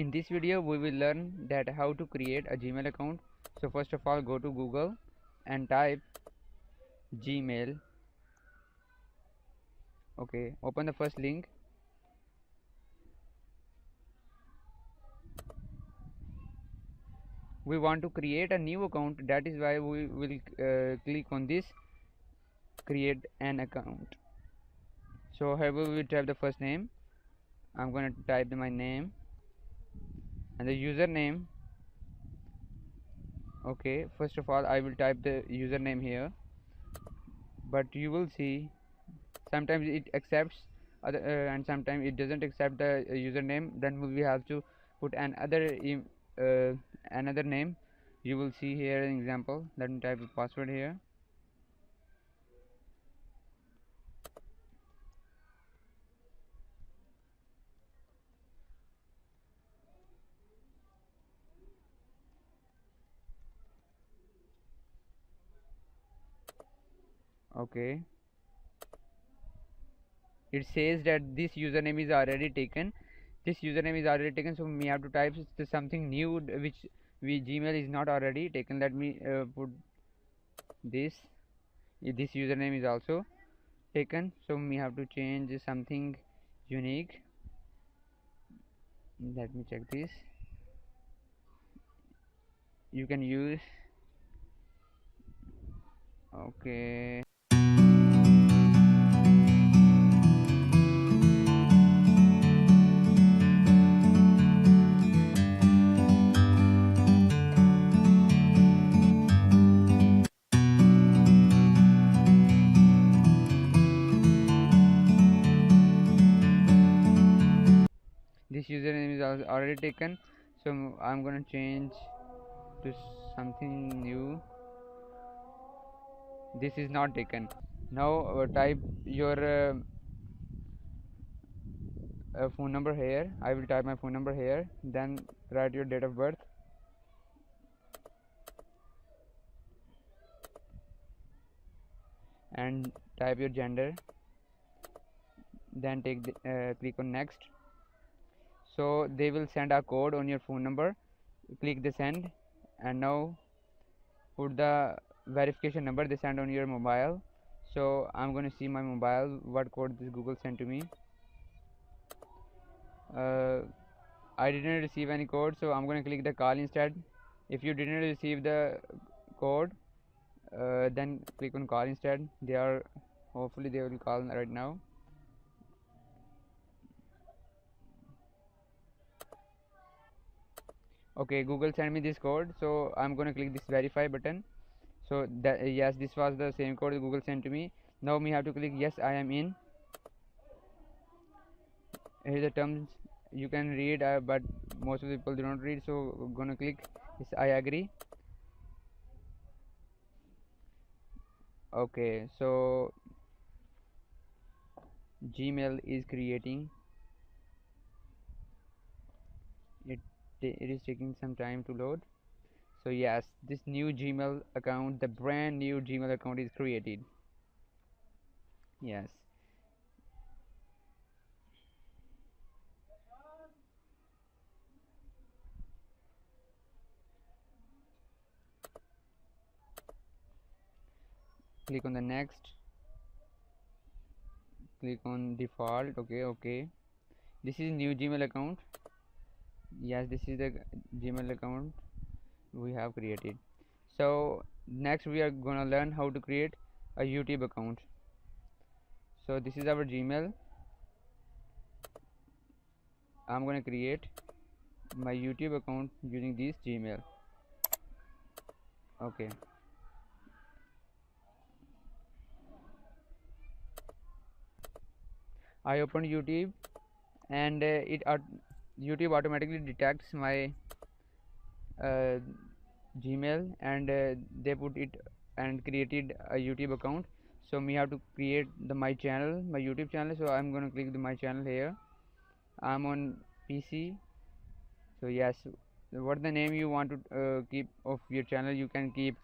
In this video we will learn that how to create a Gmail account. So first of all, go to Google and type Gmail. Okay, open the first link. We want to create a new account, that is why we will click on this create an account. So here we will type the first name. I'm going to type my name and the username. Okay, first of all I will type the username here, but you will see sometimes it accepts and sometimes it doesn't accept the username. Then we have to put another name. You will see here an example. Let me type a password here. Okay, it says that this username is already taken. So we have to type something new which Gmail is not already taken. Let me put this. This username is also taken, so we have to change something unique. Let me check this. You can use, okay, this username is already taken, so I'm gonna change to something new. This is not taken. Now type your phone number here. I will type my phone number here, then write your date of birth and type your gender, then click on next. So they will send a code on your phone number. Click the send, and now put the verification number they send on your mobile. So I'm going to see my mobile what code this Google sent to me. I didn't receive any code, so I'm going to click the call instead. If you didn't receive the code, then click on call instead. Hopefully they will call right now. Okay, Google sent me this code, so I'm going to click this verify button. So that yes, this was the same code Google sent to me. Now we have to click yes, I am in. Here the terms you can read, but most of the people do not read, so we're gonna click yes, I agree. Okay, so Gmail is creating it. It is taking some time to load. So yes, this new Gmail account, the brand new Gmail account is created. Yes, click on the next, click on default. Okay, this is new Gmail account. Yes, this is the Gmail account we have created. So next we are gonna learn how to create a YouTube account. So this is our Gmail. I'm gonna create my YouTube account using this Gmail. Okay, I opened YouTube, and YouTube automatically detects my uh, Gmail, and they put it and created a YouTube account. So we have to create my YouTube channel. So I'm gonna click my channel here. I'm on PC. So yes, what the name you want to keep of your channel, you can keep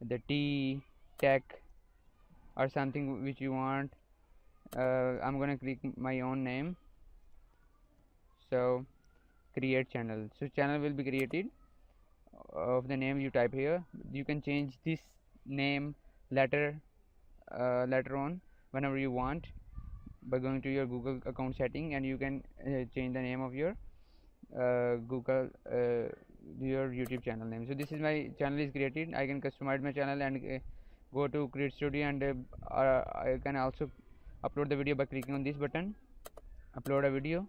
the T tech or something which you want. I'm gonna click my own name. So create channel. So channel will be created of the name you type here. You can change this name later later on whenever you want by going to your Google account setting, and you can change the name of your Google your YouTube channel name. So this is my channel is created. I can customize my channel and go to Create Studio, and I can also upload the video by clicking on this button, upload a video,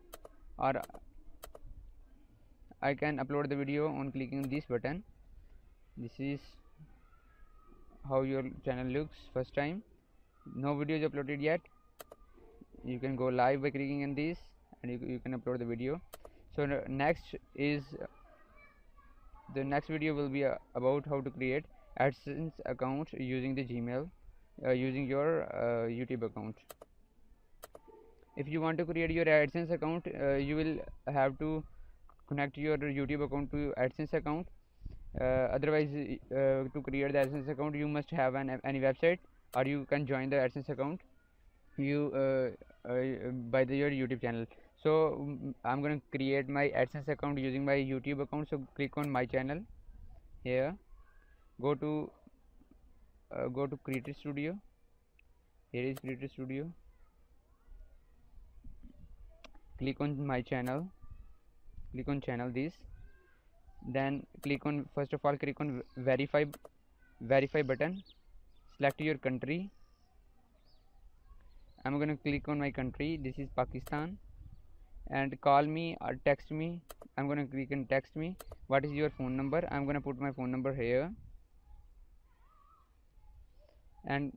or I can upload the video on clicking on this button. This is how your channel looks first time. No video is uploaded yet. You can go live by clicking on this, and you can upload the video. So next is the next video will be about how to create AdSense account using the Gmail, using your YouTube account. If you want to create your AdSense account, you will have to connect your YouTube account to AdSense account. Otherwise, to create the AdSense account, you must have any website, or you can join the AdSense account by your YouTube channel. So I'm going to create my AdSense account using my YouTube account. So click on my channel here, go to Creative Studio. Here is Creative Studio. Click on my channel, click on channel this, then click on, first of all, click on verify button, select your country. I'm going to click on my country. This is Pakistan. And call me or text me. I'm going to click on text me. What is your phone number? I'm going to put my phone number here, and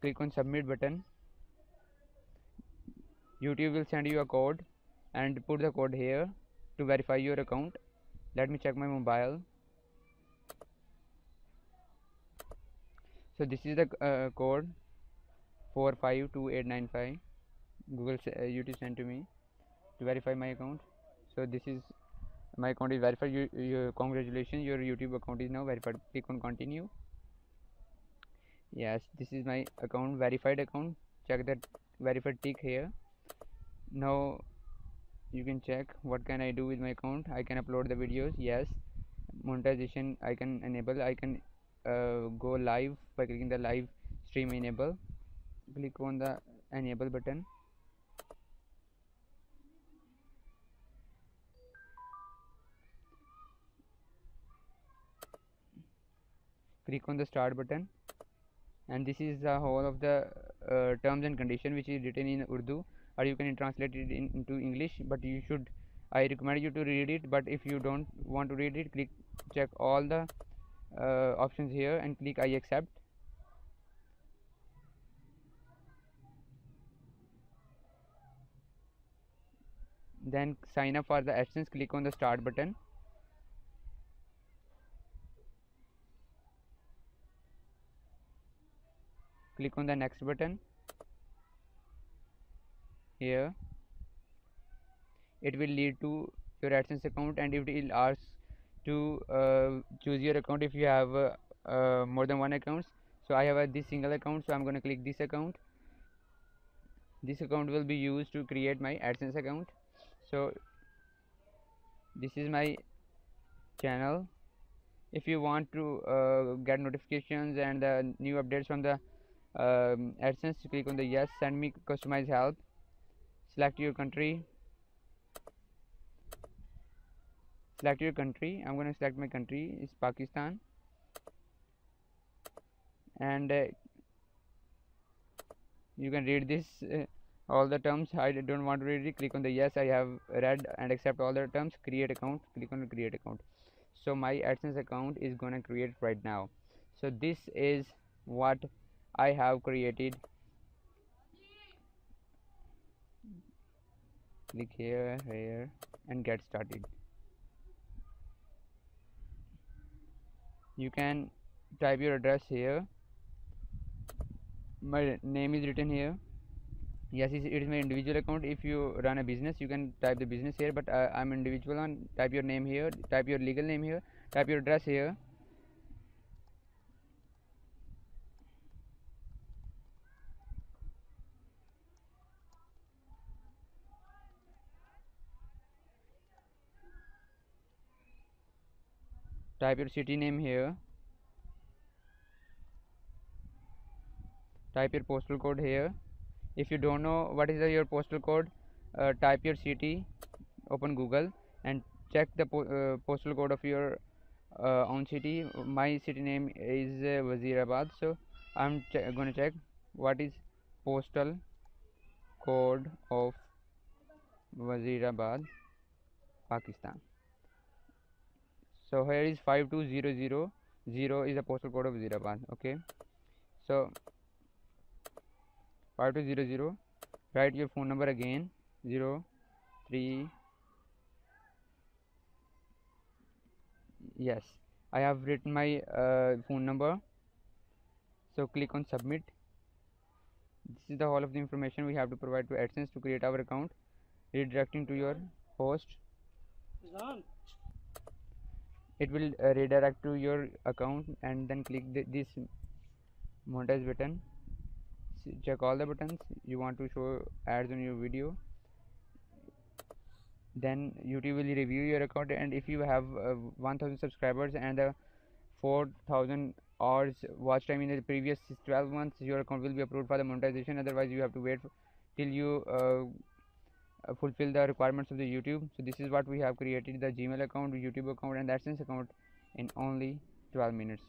click on submit button. YouTube will send you a code, and put the code here to verify your account. Let me check my mobile. So this is the code 452895. Google YouTube sent to me to verify my account. So this is my account is verified. Congratulations, your YouTube account is now verified. Click on continue. Yes, this is my account, verified account. Check that verified tick here. Now you can check what can I do with my account. I can upload the videos. Yes, monetization I can enable. I can go live by clicking the live stream enable. Click on the enable button. Click on the start button, and this is the whole of the terms and condition which is written in Urdu, or you can translate it into English, but I recommend you to read it. But if you don't want to read it, check all the options here and click I accept. Then sign up for the AdSense. Click on the start button. Click on the next button here. It will lead to your AdSense account, and it will ask to choose your account if you have more than one account. So I have this single account, so I'm going to click this account. This account will be used to create my AdSense account. So this is my channel. If you want to get notifications and the new updates from the AdSense, click on the yes, send me customized help. Select your country. Select your country. I'm going to select my country is Pakistan, and you can read this all the terms. I don't want to read it. Click on the yes, I have read and accept all the terms. Create account. Click on create account. So my AdSense account is gonna create right now. So this is what I have created. Click here and get started. You can type your address here. My name is written here. Yes, it is my individual account. If you run a business, you can type the business here, but I'm individual one. Type your name here, type your legal name here, type your address here. Type your city name here, type your postal code here. If you don't know what is your postal code, type your city, open Google and check the postal code of your own city. My city name is Wazirabad, so I'm gonna check what is postal code of Wazirabad, Pakistan. So here is 52000 is the postal code of Wazirabad. Okay, so 5200, write your phone number again, 03. Yes, I have written my phone number, so click on submit. This is the whole of the information we have to provide to AdSense to create our account, redirecting to your host. It will redirect to your account, and then click this monetize button. Check all the buttons you want to show ads on your video. Then YouTube will review your account, and if you have 1000 subscribers and 4000 hours watch time in the previous 12 months, your account will be approved for the monetization. Otherwise you have to wait till you fulfill the requirements of the YouTube. So this is what we have created: the Gmail account, YouTube account, and AdSense account in only 12 minutes.